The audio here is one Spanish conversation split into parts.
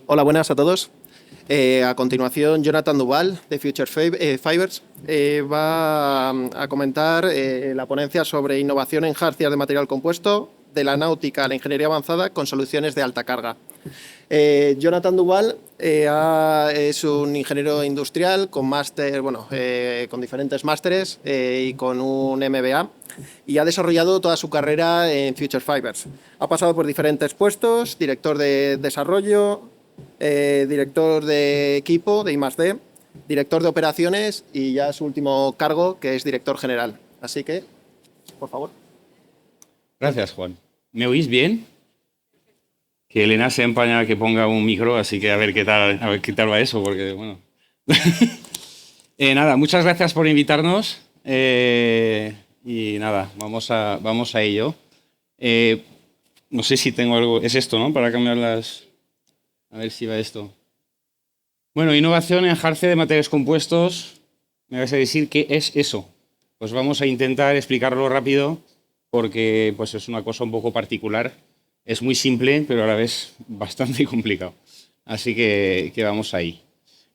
Hola, buenas a todos. A continuación, Jonathan Duval, de Future Fibers, va a comentar la ponencia sobre innovación en jarcias de material compuesto, de la náutica a la ingeniería avanzada con soluciones de alta carga. Jonathan Duval es un ingeniero industrial con máster, con diferentes másteres y con un MBA, y ha desarrollado toda su carrera en Future Fibers. Ha pasado por diferentes puestos: director de desarrollo, director de equipo de I+D, director de operaciones y ya su último cargo, que es director general. Así que, por favor. Gracias, Juan. ¿Me oís bien? Que Elena se empaña a que ponga un micro, así que a ver qué tal va eso, porque bueno. Nada, muchas gracias por invitarnos y nada, vamos a ello. No sé si tengo algo. Es esto, ¿no? Para cambiar las. A ver si va esto. Bueno, innovación en jarcia de materiales compuestos. Me vas a decir qué es eso. Pues vamos a intentar explicarlo rápido, porque pues es una cosa un poco particular. Es muy simple, pero a la vez bastante complicado. Así que vamos ahí.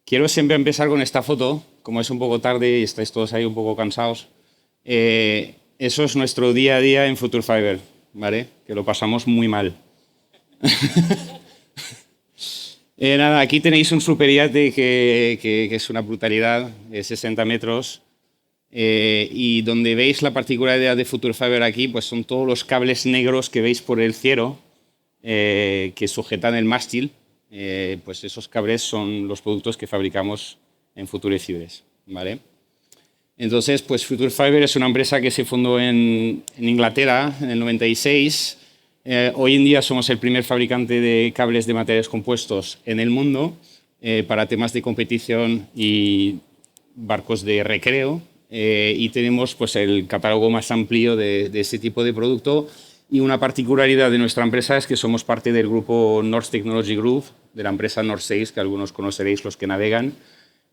Quiero siempre empezar con esta foto. Como es un poco tarde y estáis todos ahí un poco cansados, eso es nuestro día a día en Future Fiber, ¿vale? Que lo pasamos muy mal. Nada, aquí tenéis un superiate que es una brutalidad, 60 metros. Y donde veis la particularidad de Future Fiber aquí, pues son todos los cables negros que veis por el cielo que sujetan el mástil. Pues esos cables son los productos que fabricamos en Future Fibers, ¿vale? Entonces, pues Future Fiber es una empresa que se fundó en Inglaterra en el 96. Hoy en día somos el primer fabricante de cables de materiales compuestos en el mundo para temas de competición y barcos de recreo. Y tenemos pues el catálogo más amplio de ese tipo de producto, y una particularidad de nuestra empresa es que somos parte del grupo North Technology Group, de la empresa North Sails, que algunos conoceréis los que navegan,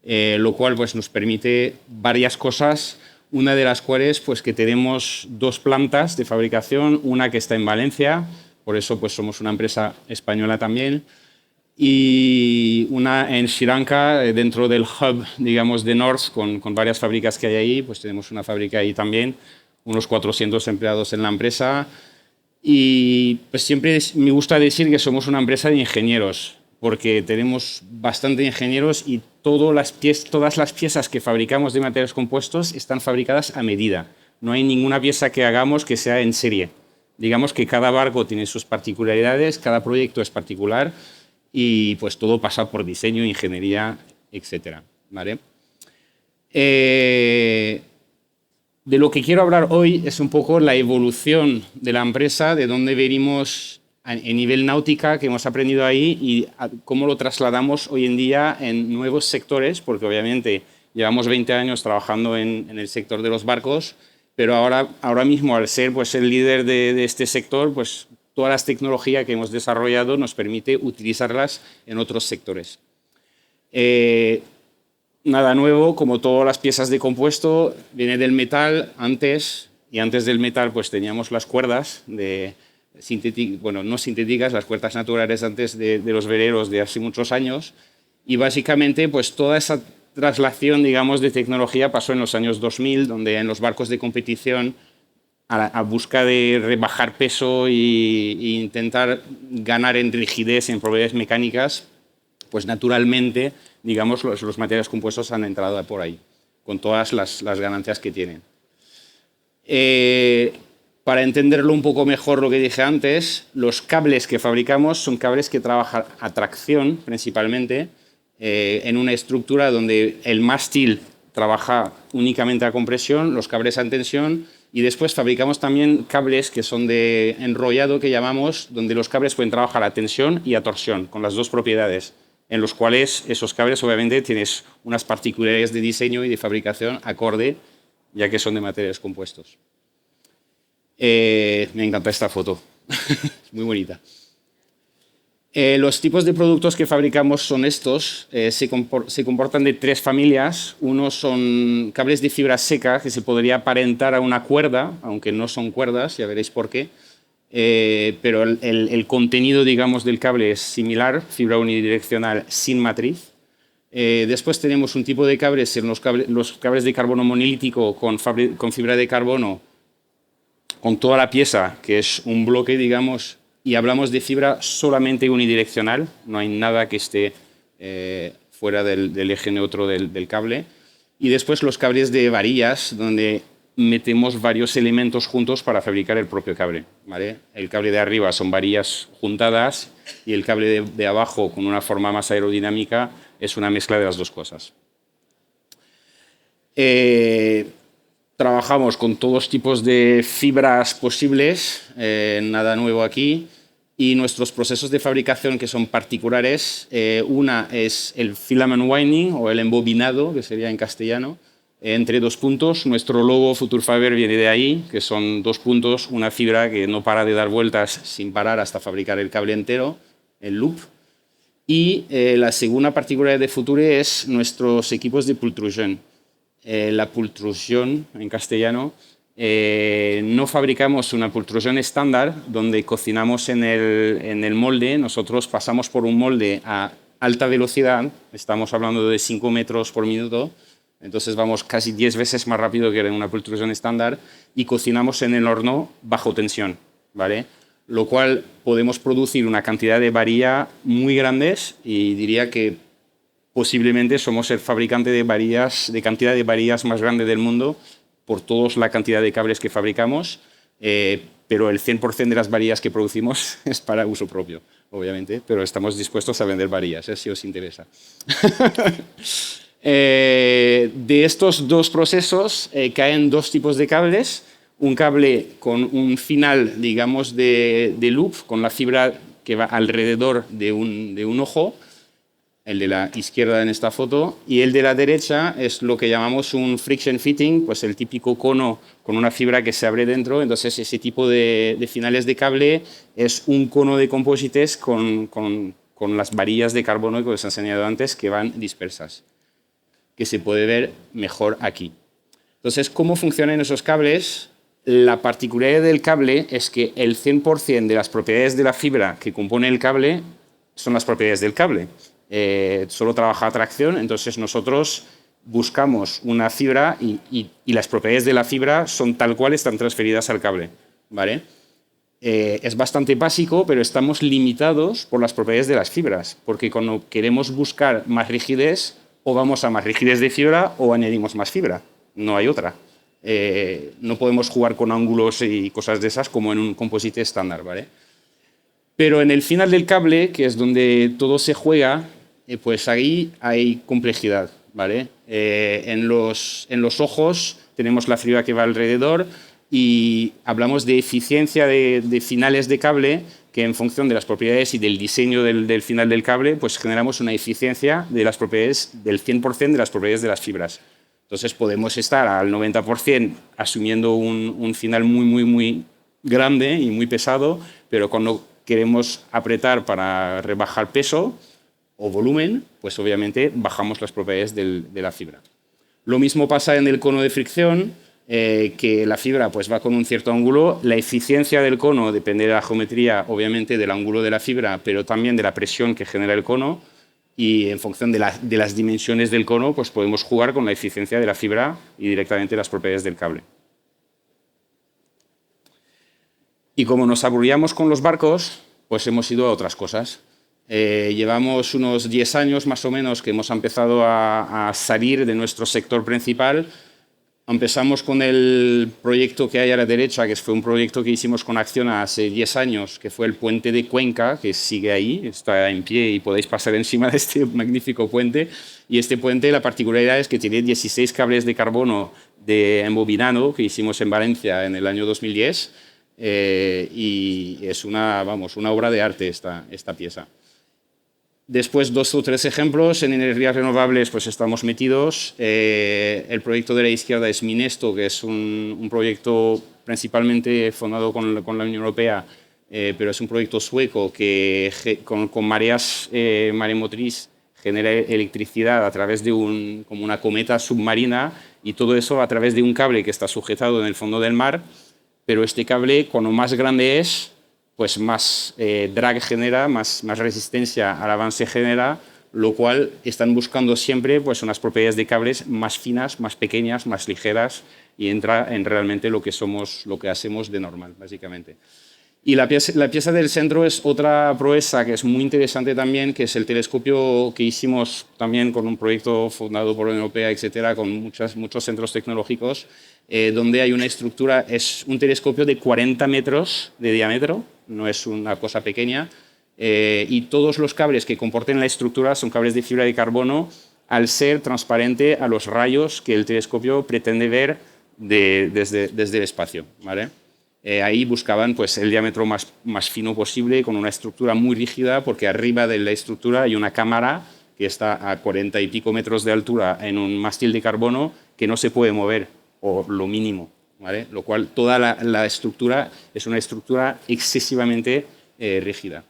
lo cual pues nos permite varias cosas, una de las cuales pues que tenemos dos plantas de fabricación, una que está en Valencia, por eso pues somos una empresa española también, y una en Sri Lanka, dentro del hub, digamos, de North, con varias fábricas que hay ahí. Pues tenemos una fábrica ahí también, unos 400 empleados en la empresa. Y pues siempre me gusta decir que somos una empresa de ingenieros, porque tenemos bastante ingenieros y todas las piezas que fabricamos de materiales compuestos están fabricadas a medida. No hay ninguna pieza que hagamos que sea en serie. Digamos que cada barco tiene sus particularidades, cada proyecto es particular, y pues todo pasa por diseño, ingeniería, etcétera, ¿vale? De lo que quiero hablar hoy es un poco la evolución de la empresa, de dónde venimos en nivel náutica, que hemos aprendido ahí, y cómo lo trasladamos hoy en día en nuevos sectores, porque obviamente llevamos 20 años trabajando en el sector de los barcos, pero ahora mismo, al ser pues el líder de este sector, pues todas las tecnologías que hemos desarrollado nos permite utilizarlas en otros sectores. Nada nuevo, como todas las piezas de compuesto, viene del metal antes, y antes del metal pues teníamos las cuerdas no sintéticas, las cuerdas naturales antes de los veleros de hace muchos años, y básicamente pues toda esa traslación, digamos, de tecnología pasó en los años 2000, donde en los barcos de competición, a busca de rebajar peso e intentar ganar en rigidez, en propiedades mecánicas, pues naturalmente, digamos, los materiales compuestos han entrado por ahí, con todas las ganancias que tienen. Para entenderlo un poco mejor lo que dije antes, los cables que fabricamos son cables que trabajan a tracción principalmente, en una estructura donde el mástil trabaja únicamente a compresión, los cables a tensión. Y después fabricamos también cables que son de enrollado, que llamamos, donde los cables pueden trabajar a tensión y a torsión, con las dos propiedades, en los cuales esos cables obviamente tienes unas particularidades de diseño y de fabricación acorde, ya que son de materiales compuestos. Me encanta esta foto, es muy bonita. Los tipos de productos que fabricamos son estos, se comportan de tres familias. Uno son cables de fibra seca, que se podría aparentar a una cuerda, aunque no son cuerdas, ya veréis por qué. pero el contenido, digamos, del cable es similar, fibra unidireccional sin matriz. Después tenemos un tipo de cables, los cables de carbono monolítico con fibra de carbono, con toda la pieza, que es un bloque, digamos, y hablamos de fibra solamente unidireccional, no hay nada que esté fuera del eje neutro del cable. Y después los cables de varillas, donde metemos varios elementos juntos para fabricar el propio cable, ¿vale? El cable de arriba son varillas juntadas y el cable de abajo, con una forma más aerodinámica, es una mezcla de las dos cosas. Trabajamos con todos tipos de fibras posibles, nada nuevo aquí. Y nuestros procesos de fabricación, que son particulares, una es el filament winding o el embobinado, que sería en castellano, entre dos puntos. Nuestro logo Future Fiber viene de ahí, que son dos puntos, una fibra que no para de dar vueltas sin parar hasta fabricar el cable entero, el loop. Y la segunda particularidad de Future es nuestros equipos de pultrusión. La pultrusión, en castellano, no fabricamos una pultrusión estándar donde cocinamos en el molde. Nosotros pasamos por un molde a alta velocidad, estamos hablando de 5 metros por minuto, entonces vamos casi 10 veces más rápido que en una pultrusión estándar, y cocinamos en el horno bajo tensión, ¿vale? Lo cual podemos producir una cantidad de varilla muy grandes, y diría que posiblemente somos el fabricante de cantidad de varillas más grande del mundo por toda la cantidad de cables que fabricamos, pero el 100% de las varillas que producimos es para uso propio, obviamente, pero estamos dispuestos a vender varillas, si os interesa. De estos dos procesos caen dos tipos de cables, un cable con un final, digamos, de loop, con la fibra que va alrededor de un ojo, el de la izquierda en esta foto, y el de la derecha es lo que llamamos un friction fitting, pues el típico cono con una fibra que se abre dentro. Entonces ese tipo de finales de cable es un cono de composites con las varillas de carbono que os he enseñado antes, que van dispersas, que se puede ver mejor aquí. Entonces, ¿cómo funcionan esos cables? La particularidad del cable es que el 100% de las propiedades de la fibra que compone el cable son las propiedades del cable. Solo trabaja a tracción, entonces nosotros buscamos una fibra y las propiedades de la fibra son tal cual, están transferidas al cable, ¿vale? Es bastante básico, pero estamos limitados por las propiedades de las fibras, porque cuando queremos buscar más rigidez, o vamos a más rigidez de fibra o añadimos más fibra, no hay otra. No podemos jugar con ángulos y cosas de esas como en un composite estándar, ¿vale? Pero en el final del cable, que es donde todo se juega, pues ahí hay complejidad, ¿vale? En los ojos tenemos la fibra que va alrededor y hablamos de eficiencia de finales de cable, que en función de las propiedades y del diseño del final del cable, pues generamos una eficiencia de las propiedades del 100% de las propiedades de las fibras. Entonces podemos estar al 90% asumiendo un final muy grande y muy pesado, pero cuando queremos apretar para rebajar peso o volumen, pues obviamente bajamos las propiedades de la fibra. Lo mismo pasa en el cono de fricción, que la fibra pues va con un cierto ángulo. La eficiencia del cono depende de la geometría, obviamente, del ángulo de la fibra, pero también de la presión que genera el cono, y en función de las dimensiones del cono, pues podemos jugar con la eficiencia de la fibra y directamente las propiedades del cable. Y como nos aburríamos con los barcos, pues hemos ido a otras cosas. Llevamos unos 10 años más o menos que hemos empezado a salir de nuestro sector principal. Empezamos con el proyecto que hay a la derecha, que fue un proyecto que hicimos con Acciona hace 10 años, que fue el puente de Cuenca, que sigue ahí, está en pie y podéis pasar encima de este magnífico puente. Y este puente, la particularidad es que tiene 16 cables de carbono de embobinado que hicimos en Valencia en el año 2010. Y es una obra de arte esta pieza. Después, 2 o 3 ejemplos. En energías renovables pues estamos metidos. El proyecto de la izquierda es Minesto, que es un proyecto principalmente fundado con la Unión Europea, pero es un proyecto sueco que con mareas maremotriz genera electricidad a través de como una cometa submarina, y todo eso a través de un cable que está sujetado en el fondo del mar. Pero este cable, cuando más grande es, pues más drag genera, más resistencia al avance genera, lo cual están buscando siempre pues, unas propiedades de cables más finas, más pequeñas, más ligeras, y entra en realmente lo que hacemos de normal, básicamente. Y la pieza del centro es otra proeza que es muy interesante también, que es el telescopio que hicimos también con un proyecto fundado por la Unión Europea, etcétera, con muchos centros tecnológicos, donde hay una estructura, es un telescopio de 40 metros de diámetro, no es una cosa pequeña, y todos los cables que comporten la estructura son cables de fibra de carbono, al ser transparente a los rayos que el telescopio pretende ver desde el espacio, ¿vale? Ahí buscaban pues, el diámetro más fino posible, con una estructura muy rígida, porque arriba de la estructura hay una cámara que está a 40 y pico metros de altura en un mástil de carbono que no se puede mover, o lo mínimo, ¿vale? Lo cual toda la estructura es una estructura excesivamente rígida.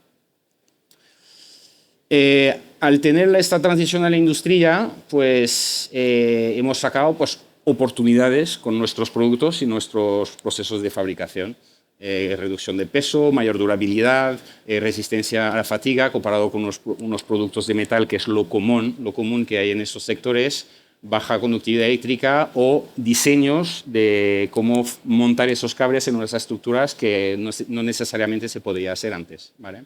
Al tener esta transición a la industria, pues hemos sacado pues, oportunidades con nuestros productos y nuestros procesos de fabricación. Reducción de peso, mayor durabilidad, resistencia a la fatiga, comparado con unos productos de metal, que es lo común que hay en esos sectores, baja conductividad eléctrica, o diseños de cómo montar esos cables en unas estructuras que no necesariamente se podía hacer antes, ¿vale?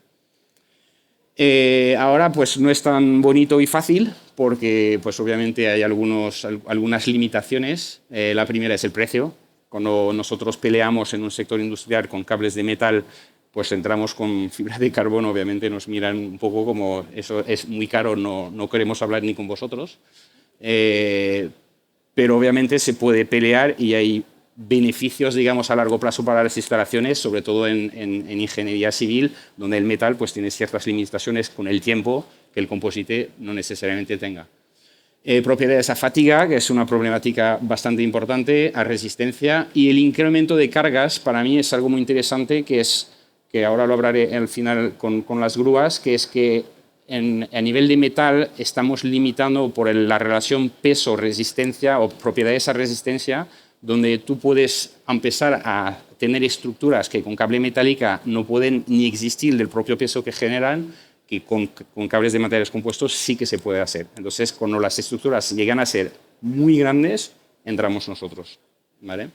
Ahora pues no es tan bonito y fácil, porque pues obviamente hay algunas limitaciones. La primera es el precio. Cuando nosotros peleamos en un sector industrial con cables de metal, pues entramos con fibra de carbono, obviamente nos miran un poco como eso es muy caro, no queremos hablar ni con vosotros. Pero obviamente se puede pelear y hay beneficios, digamos, a largo plazo para las instalaciones, sobre todo en ingeniería civil, donde el metal pues, tiene ciertas limitaciones con el tiempo que el composite no necesariamente tenga. Propiedades a fatiga, que es una problemática bastante importante, a resistencia, y el incremento de cargas, para mí es algo muy interesante, que ahora lo hablaré al final con las grúas, que es que a nivel de metal estamos limitando por la relación peso-resistencia o propiedades a resistencia, donde tú puedes empezar a tener estructuras que con cable metálica no pueden ni existir del propio peso que generan, que con cables de materiales compuestos sí que se puede hacer. Entonces, cuando las estructuras llegan a ser muy grandes, entramos nosotros, ¿vale?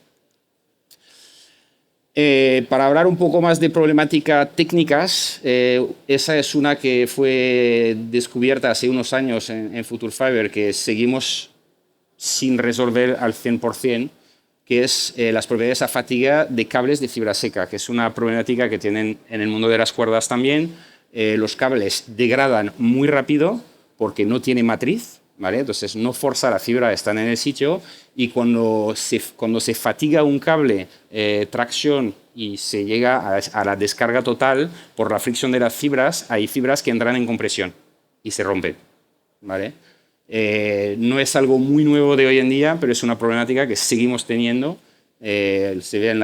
Para hablar un poco más de problemática técnicas, esa es una que fue descubierta hace unos años en Future Fiber, que seguimos sin resolver al 100%, que es las propiedades a fatiga de cables de fibra seca, que es una problemática que tienen en el mundo de las cuerdas también. Los cables degradan muy rápido porque no tiene matriz, ¿vale? Entonces no forza la fibra a estar en el sitio, y cuando se fatiga un cable, tracción, y se llega a la descarga total por la fricción de las fibras, hay fibras que entran en compresión y se rompen, ¿vale? No es algo muy nuevo de hoy en día, pero es una problemática que seguimos teniendo. Se ve en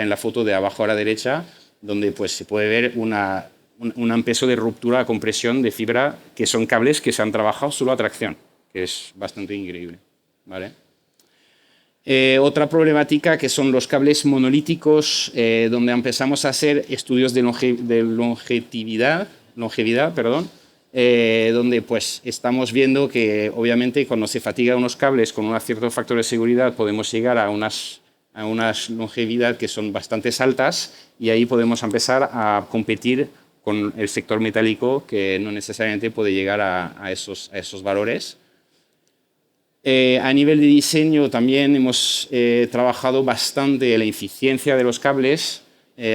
la foto de abajo a la derecha, donde pues, se puede ver un peso de ruptura a compresión de fibra, que son cables que se han trabajado solo a tracción, que es bastante increíble, ¿vale? Otra problemática que son los cables monolíticos, donde empezamos a hacer estudios de longevidad, donde pues, estamos viendo que obviamente cuando se fatigan unos cables con un cierto factor de seguridad podemos llegar a unas longevidad que son bastante altas, y ahí podemos empezar a competir con el sector metálico, que no necesariamente puede llegar a esos valores. A nivel de diseño también hemos trabajado bastante la eficiencia de los cables.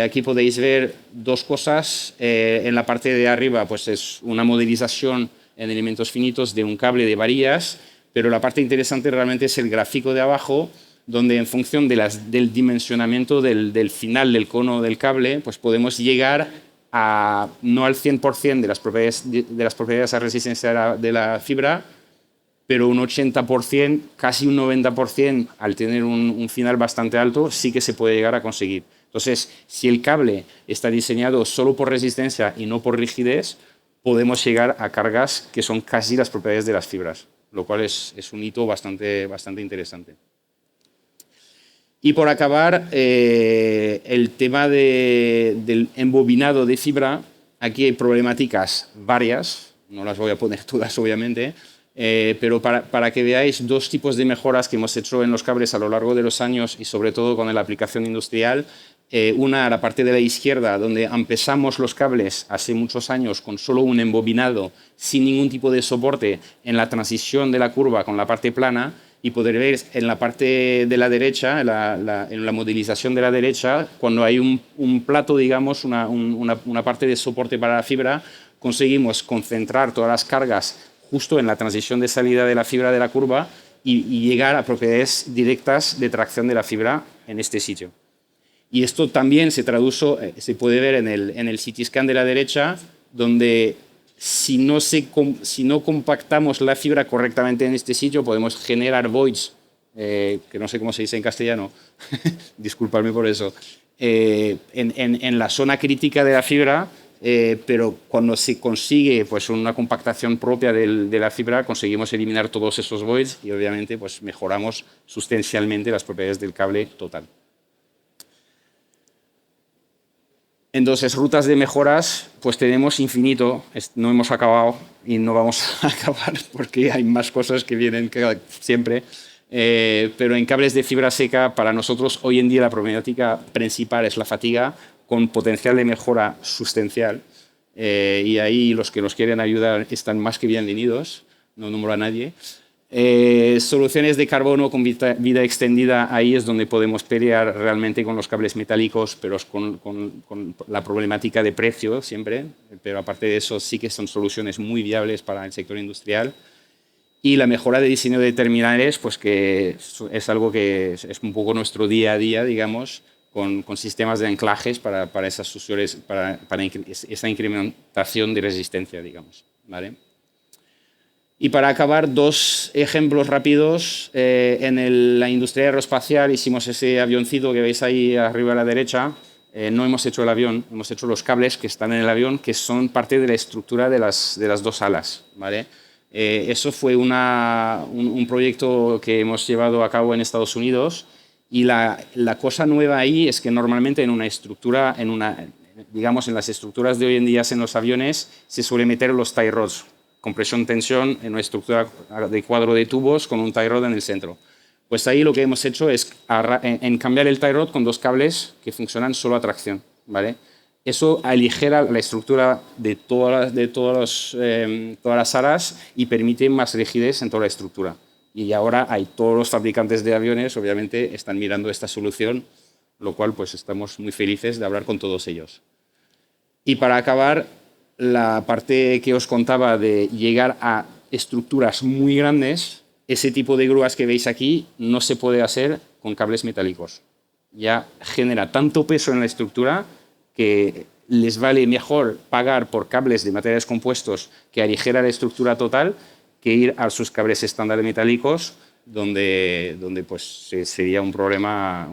Aquí podéis ver dos cosas. En la parte de arriba pues es una modelización en elementos finitos de un cable de varillas, pero la parte interesante realmente es el gráfico de abajo, donde en función del dimensionamiento del final del cono del cable, pues podemos llegar a no al 100% de las propiedades a resistencia de la fibra, pero un 80%, casi un 90%, al tener un final bastante alto, sí que se puede llegar a conseguir. Entonces, si el cable está diseñado solo por resistencia y no por rigidez, podemos llegar a cargas que son casi las propiedades de las fibras, lo cual es un hito bastante interesante. Y por acabar, el tema del embobinado de fibra. Aquí hay problemáticas varias, no las voy a poner todas obviamente, pero para que veáis dos tipos de mejoras que hemos hecho en los cables a lo largo de los años y sobre todo con la aplicación industrial. Una a la parte de la izquierda, donde empezamos los cables hace muchos años con solo un embobinado, sin ningún tipo de soporte en la transición de la curva con la parte plana, y poder ver en la parte de la derecha, en la modelización de la derecha, cuando hay un plato, digamos, una parte de soporte para la fibra, conseguimos concentrar todas las cargas justo en la transición de salida de la fibra de la curva y llegar a propiedades directas de tracción de la fibra en este sitio. Y esto también se tradujo, se puede ver en el CT scan de la derecha, donde si no compactamos la fibra correctamente en este sitio, podemos generar voids, que no sé cómo se dice en castellano, disculpadme por eso, en la zona crítica de la fibra, pero cuando se consigue pues, una compactación propia de la fibra, conseguimos eliminar todos esos voids y obviamente pues, mejoramos sustancialmente las propiedades del cable total. Entonces, rutas de mejoras, pues tenemos infinito, no hemos acabado y no vamos a acabar porque hay más cosas que vienen siempre, pero en cables de fibra seca, para nosotros hoy en día la problemática principal es la fatiga, con potencial de mejora sustancial, y ahí los que nos quieren ayudar están más que bienvenidos, no nombro a nadie. Soluciones de carbono con vida extendida, ahí es donde podemos pelear realmente con los cables metálicos, pero con la problemática de precio siempre, pero aparte de eso sí que son soluciones muy viables para el sector industrial. Y la mejora de diseño de terminales, pues que es algo que es un poco nuestro día a día, digamos, con sistemas de anclajes para esas soluciones, para esa incrementación de resistencia, digamos, ¿vale? Y para acabar, dos ejemplos rápidos. En la industria aeroespacial hicimos ese avioncito que veis ahí arriba a la derecha. No hemos hecho el avión, hemos hecho los cables que están en el avión, que son parte de la estructura de las dos alas, ¿vale? Eso fue un proyecto que hemos llevado a cabo en Estados Unidos, y la cosa nueva ahí es que normalmente en una estructura, digamos en las estructuras de hoy en día en los aviones, se suele meter los tie rods, compresión-tensión en una estructura de cuadro de tubos con un tie rod en el centro. Pues ahí lo que hemos hecho es cambiar el tie rod con dos cables que funcionan solo a tracción, ¿vale? Eso aligera la estructura de todas las alas y permite más rigidez en toda la estructura. Y ahora todos los fabricantes de aviones, obviamente, están mirando esta solución, lo cual pues estamos muy felices de hablar con todos ellos. Y para acabar, la parte que os contaba de llegar a estructuras muy grandes, ese tipo de grúas que veis aquí no se puede hacer con cables metálicos. Ya genera tanto peso en la estructura que les vale mejor pagar por cables de materiales compuestos que aligera la estructura total que ir a sus cables estándar metálicos, donde pues, sería un problema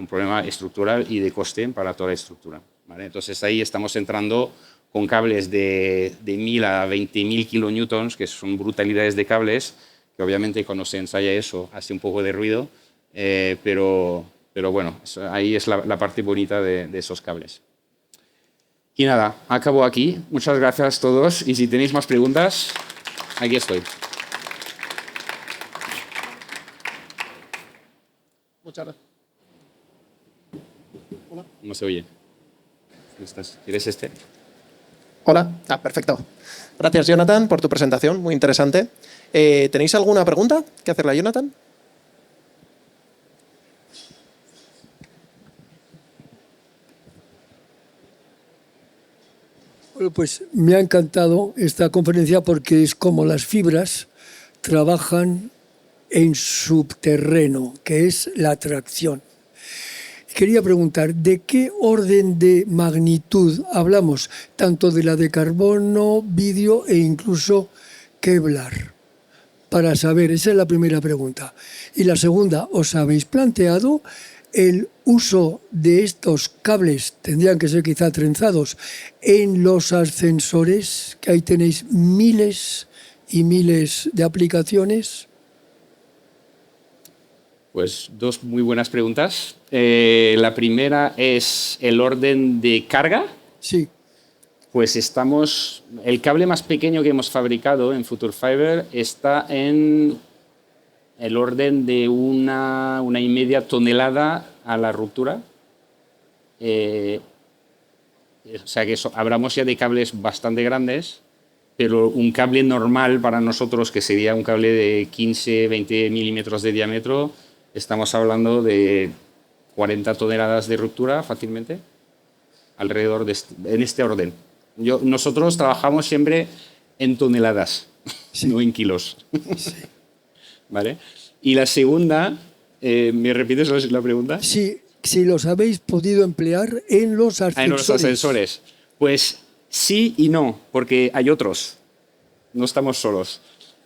estructural y de coste para toda la estructura, ¿vale? Entonces ahí estamos entrando con cables de 1.000 a 20.000 kilonewtons, que son brutalidades de cables, que obviamente cuando se ensaya eso hace un poco de ruido, pero bueno, ahí es la parte bonita de esos cables. Y nada, acabo aquí. Muchas gracias a todos, y si tenéis más preguntas, aquí estoy. Muchas gracias. Hola. No se oye. ¿Quieres este? Hola. Perfecto. Gracias, Jonathan, por tu presentación, muy interesante. ¿Tenéis alguna pregunta que hacerle a Jonathan? Bueno, pues me ha encantado esta conferencia porque es como las fibras trabajan en subterráneo, que es la tracción. Quería preguntar, ¿de qué orden de magnitud hablamos? Tanto de la de carbono, vidrio e incluso Kevlar. Para saber, esa es la primera pregunta. Y la segunda, ¿os habéis planteado el uso de estos cables, tendrían que ser quizá trenzados, en los ascensores, que ahí tenéis miles y miles de aplicaciones? Pues dos muy buenas preguntas. La primera es el orden de carga. Sí, Pues el cable más pequeño que hemos fabricado en Future Fiber está en el orden de 1,5 tonelada a la ruptura. O sea que hablamos ya de cables bastante grandes, pero un cable normal para nosotros, que sería un cable de 15, 20 milímetros de diámetro, estamos hablando de 40 toneladas de ruptura fácilmente, alrededor en este orden. Nosotros trabajamos siempre en toneladas, sí. no en kilos. Sí. ¿Vale? Y la segunda, ¿me repites la pregunta? Sí, si los habéis podido emplear en los ascensores. En los ascensores. Pues sí y no, porque hay otros. No estamos solos.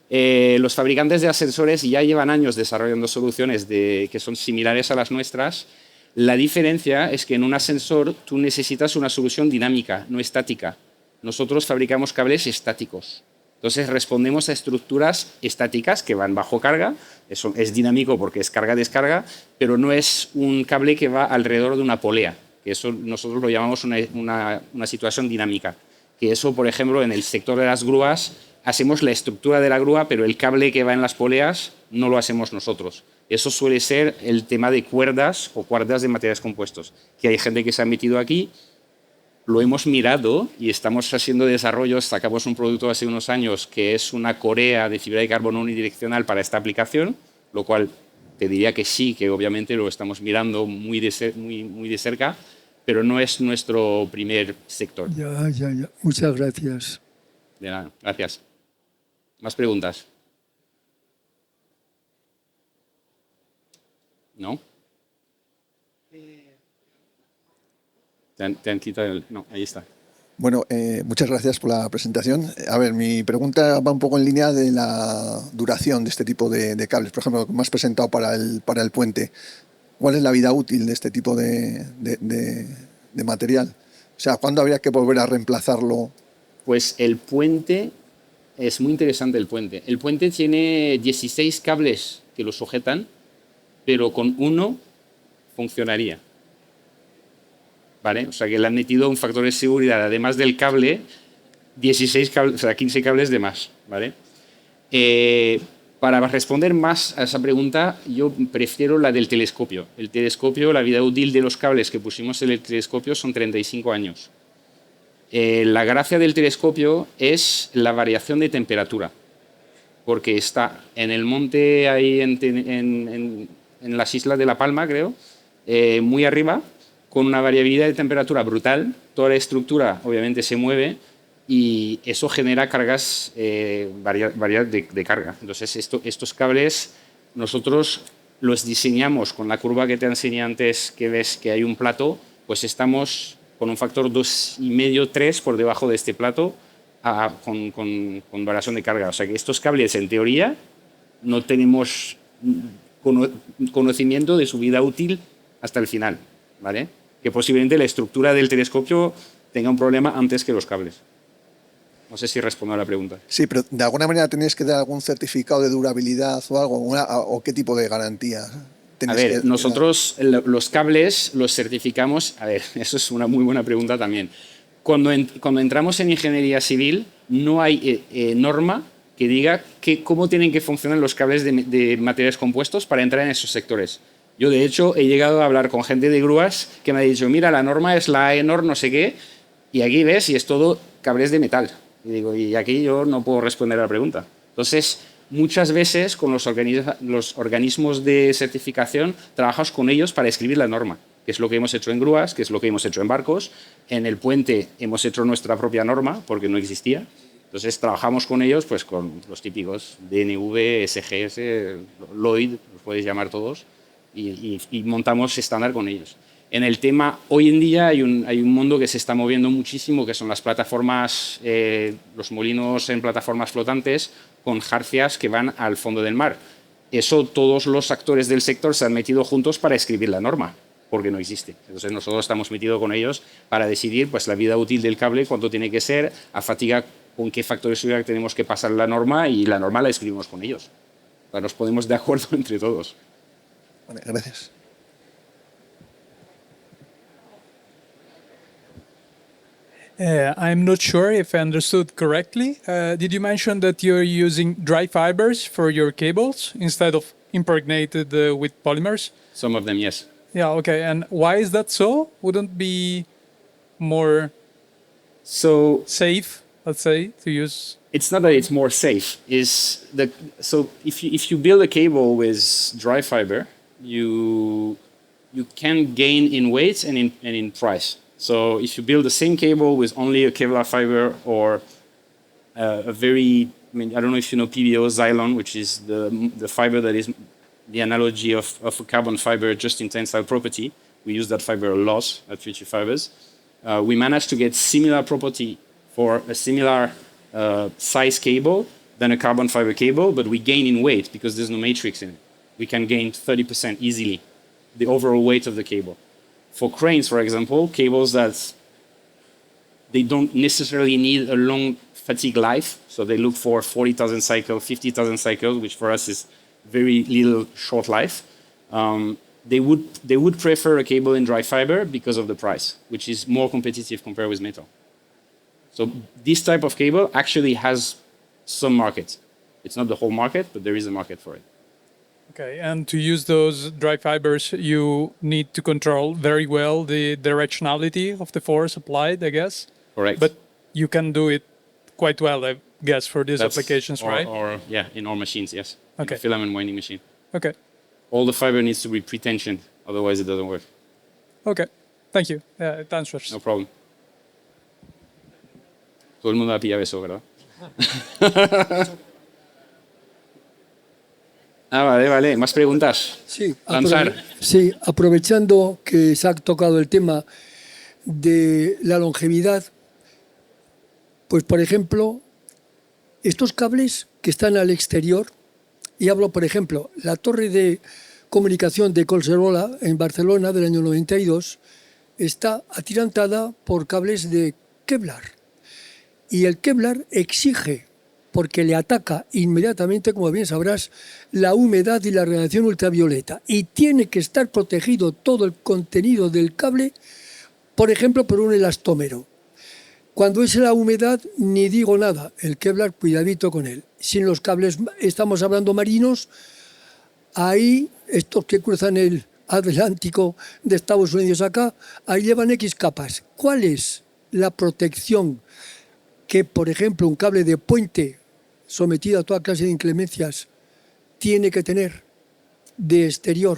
Los fabricantes de ascensores ya llevan años desarrollando soluciones que son similares a las nuestras. La diferencia es que en un ascensor tú necesitas una solución dinámica, no estática. Nosotros fabricamos cables estáticos. Entonces respondemos a estructuras estáticas que van bajo carga. Eso es dinámico porque es carga-descarga, pero no es un cable que va alrededor de una polea. Que eso nosotros lo llamamos una situación dinámica. Que eso, por ejemplo, en el sector de las grúas, hacemos la estructura de la grúa, pero el cable que va en las poleas no lo hacemos nosotros. Eso suele ser el tema de cuerdas o cuerdas de materiales compuestos, que hay gente que se ha metido aquí. Lo hemos mirado y estamos haciendo desarrollos. Sacamos un producto hace unos años que es una correa de fibra de carbono unidireccional para esta aplicación, lo cual te diría que sí, que obviamente lo estamos mirando muy de cerca, pero no es nuestro primer sector. Ya. Muchas gracias. De nada, gracias. ¿Más preguntas? ¿No? Te han quitado el... No, ahí está. Bueno, muchas gracias por la presentación. A ver, mi pregunta va un poco en línea de la duración de este tipo de cables. Por ejemplo, como has presentado para el puente, ¿cuál es la vida útil de este tipo de material? O sea, ¿cuándo habría que volver a reemplazarlo? Pues el puente, es muy interesante el puente. El puente tiene 16 cables que lo sujetan, pero con uno funcionaría. ¿Vale? O sea, que le han metido un factor de seguridad, además del cable, 16 cables, o sea, 15 cables de más. ¿Vale? Para responder más a esa pregunta, yo prefiero la del telescopio. El telescopio, la vida útil de los cables que pusimos en el telescopio son 35 años. La gracia del telescopio es la variación de temperatura, porque está en el monte, ahí en las islas de La Palma, creo, muy arriba, con una variabilidad de temperatura brutal. Toda la estructura, obviamente, se mueve y eso genera cargas, variedad de carga. Entonces, estos cables nosotros los diseñamos con la curva que te enseñé antes, que ves que hay un plato, pues estamos con un factor 2,5, 3 por debajo de este plato con variación de carga. O sea que estos cables, en teoría, no tenemos conocimiento de su vida útil hasta el final, ¿vale? Que posiblemente la estructura del telescopio tenga un problema antes que los cables. No sé si respondo a la pregunta. Sí, pero ¿de alguna manera tenéis que dar algún certificado de durabilidad o algo? ¿O qué tipo de garantía? A ver, nosotros los cables los certificamos. A ver, eso es una muy buena pregunta también. Cuando entramos en ingeniería civil, no hay norma que diga cómo tienen que funcionar los cables de materiales compuestos para entrar en esos sectores. Yo, de hecho, he llegado a hablar con gente de grúas que me ha dicho, mira, la norma es la AENOR no sé qué, y aquí ves, y es todo cables de metal. Y digo, y aquí yo no puedo responder a la pregunta. Entonces, muchas veces con los organismos de certificación trabajamos con ellos para escribir la norma, que es lo que hemos hecho en grúas, que es lo que hemos hecho en barcos. En el puente hemos hecho nuestra propia norma porque no existía. Entonces trabajamos con ellos, pues con los típicos DNV, SGS, Lloyd, los podéis llamar todos, y montamos estándar con ellos. En el tema, hoy en día hay un mundo que se está moviendo muchísimo, que son las plataformas, los molinos en plataformas flotantes con jarcias que van al fondo del mar. Eso todos los actores del sector se han metido juntos para escribir la norma, porque no existe. Entonces nosotros estamos metidos con ellos para decidir pues, la vida útil del cable, cuánto tiene que ser, a fatiga, con qué factores de seguridad tenemos que pasar la norma, y la norma la escribimos con ellos. O sea, nos ponemos de acuerdo entre todos. Vale, gracias. I'm not sure if I understood correctly. Did you mention that you're using dry fibers for your cables instead of impregnated with polymers? Some of them, yes. Yeah, okay. And why is that so? Wouldn't be more So safe, let's say, to use? it's not that it's more safe. So if you build a cable with dry fiber, you can gain in weight and in price. So if you build the same cable with only a Kevlar fiber or a very, I mean, I don't know if you know PBO Xylon, which is the fiber that is the analogy of a carbon fiber just in tensile property. We use that fiber a lot at Future Fibers. We managed to get similar property for a similar size cable than a carbon fiber cable, but we gain in weight because there's no matrix in it. We can gain 30% easily the overall weight of the cable. For cranes, for example, cables that they don't necessarily need a long fatigue life, so they look for 40,000 cycles, 50,000 cycles, which for us is very little short life. They would prefer a cable in dry fiber because of the price, which is more competitive compared with metal. So this type of cable actually has some market. It's not the whole market, but there is a market for it. Okay, and to use those dry fibers, you need to control very well the directionality of the force applied, I guess. Correct. But you can do it quite well, I guess, for these That's- applications, right? Or yeah, in our machines, yes. Okay. In a filament winding machine. Okay, All the fiber needs to be pre-tensioned, otherwise it doesn't work. okay. Thank you. It answers. No problem. Todo el mundo ha pillado eso, ¿verdad? Vale. ¿Más preguntas? Sí, Lanzar. sí, aprovechando que se ha tocado el tema de la longevidad, pues por ejemplo, estos cables que están al exterior, y hablo por ejemplo, la torre de comunicación de Collserola en Barcelona del año 92 está atirantada por cables de Kevlar. Y el Kevlar exige, porque le ataca inmediatamente, como bien sabrás, la humedad y la radiación ultravioleta. Y tiene que estar protegido todo el contenido del cable, por ejemplo, por un elastómero. Cuando es la humedad, ni digo nada. El Kevlar, cuidadito con él. Sin los cables, estamos hablando marinos, ahí, estos que cruzan el Atlántico de Estados Unidos acá, ahí llevan X capas. ¿Cuál es la protección que, por ejemplo, un cable de puente sometido a toda clase de inclemencias tiene que tener de exterior?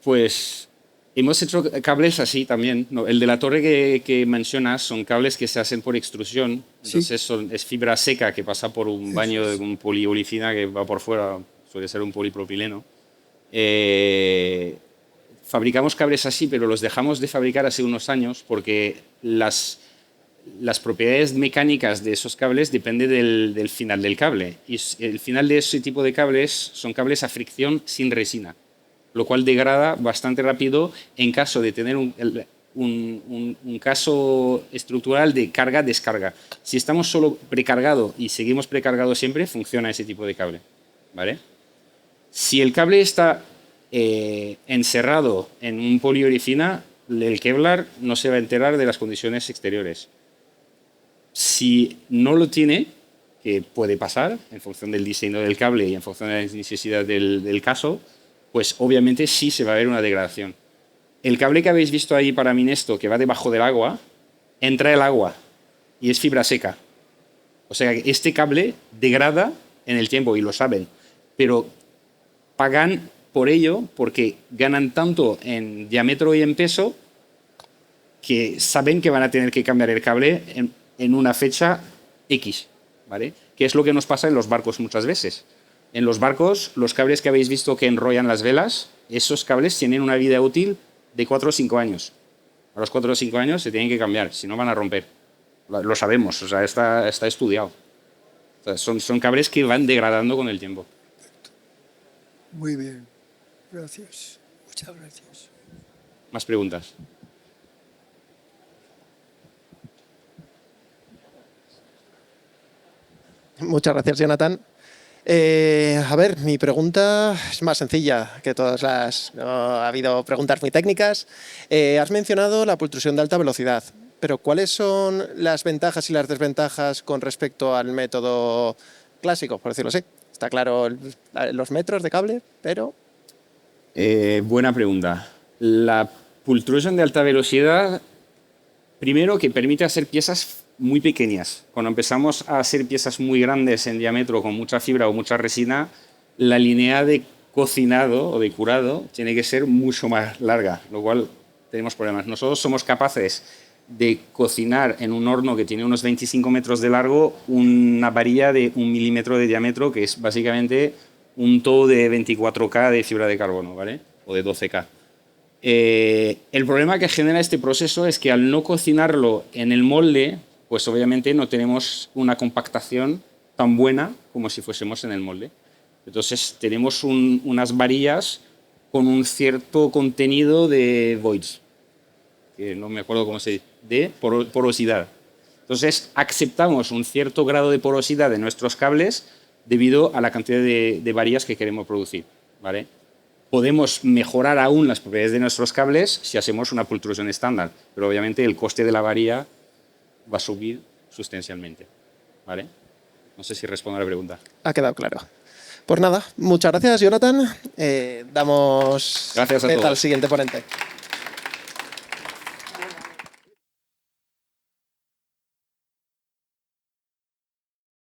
Pues hemos hecho cables así también. No, el de la torre que mencionas son cables que se hacen por extrusión. Entonces es fibra seca que pasa por un baño de un poliolicina que va por fuera, suele ser un polipropileno. Fabricamos cables así, pero los dejamos de fabricar hace unos años porque las propiedades mecánicas de esos cables dependen del final del cable. Y el final de ese tipo de cables son cables a fricción sin resina, lo cual degrada bastante rápido en caso de tener un caso estructural de carga-descarga. Si estamos solo precargado y seguimos precargado siempre, funciona ese tipo de cable, ¿vale? Si el cable está encerrado en un poliuretana, el Kevlar no se va a enterar de las condiciones exteriores. Si no lo tiene, que puede pasar en función del diseño del cable y en función de la necesidad del caso, pues obviamente sí se va a ver una degradación. El cable que habéis visto ahí para Minesto, que va debajo del agua, entra el agua y es fibra seca. O sea, este cable degrada en el tiempo y lo saben, pero pagan por ello porque ganan tanto en diámetro y en peso que saben que van a tener que cambiar el cable en una fecha X, ¿vale? Que es lo que nos pasa en los barcos muchas veces. En los barcos, los cables que habéis visto que enrollan las velas, esos cables tienen una vida útil de 4 o 5 años. A los 4 o 5 años se tienen que cambiar, si no van a romper. Lo sabemos, o sea, está estudiado. O sea, son cables que van degradando con el tiempo. Muy bien, gracias. Muchas gracias. ¿Más preguntas? Muchas gracias, Jonathan. A ver, mi pregunta es más sencilla que todas las... No ha habido preguntas muy técnicas. Has mencionado la pultrusión de alta velocidad, pero ¿cuáles son las ventajas y las desventajas con respecto al método clásico, por decirlo así? Está claro los metros de cable, pero... Buena pregunta. La pultrusión de alta velocidad, primero que permite hacer piezas muy pequeñas. Cuando empezamos a hacer piezas muy grandes en diámetro con mucha fibra o mucha resina, la línea de cocinado o de curado tiene que ser mucho más larga, lo cual tenemos problemas. Nosotros somos capaces de cocinar en un horno que tiene unos 25 metros de largo una varilla de 1 milímetro de diámetro, que es básicamente un tubo de 24K de fibra de carbono, ¿vale? O de 12K. El problema que genera este proceso es que al no cocinarlo en el molde, pues obviamente no tenemos una compactación tan buena como si fuésemos en el molde. Entonces tenemos unas varillas con un cierto contenido de voids, que no me acuerdo cómo se dice, de porosidad. Entonces aceptamos un cierto grado de porosidad de nuestros cables debido a la cantidad de varillas que queremos producir, ¿vale? Podemos mejorar aún las propiedades de nuestros cables si hacemos una pultrusión estándar, pero obviamente el coste de la varilla va a subir sustancialmente, ¿vale? No sé si respondo a la pregunta. Ha quedado claro. Pues nada, muchas gracias, Jonathan. Damos Gracias a veta todos. al siguiente ponente.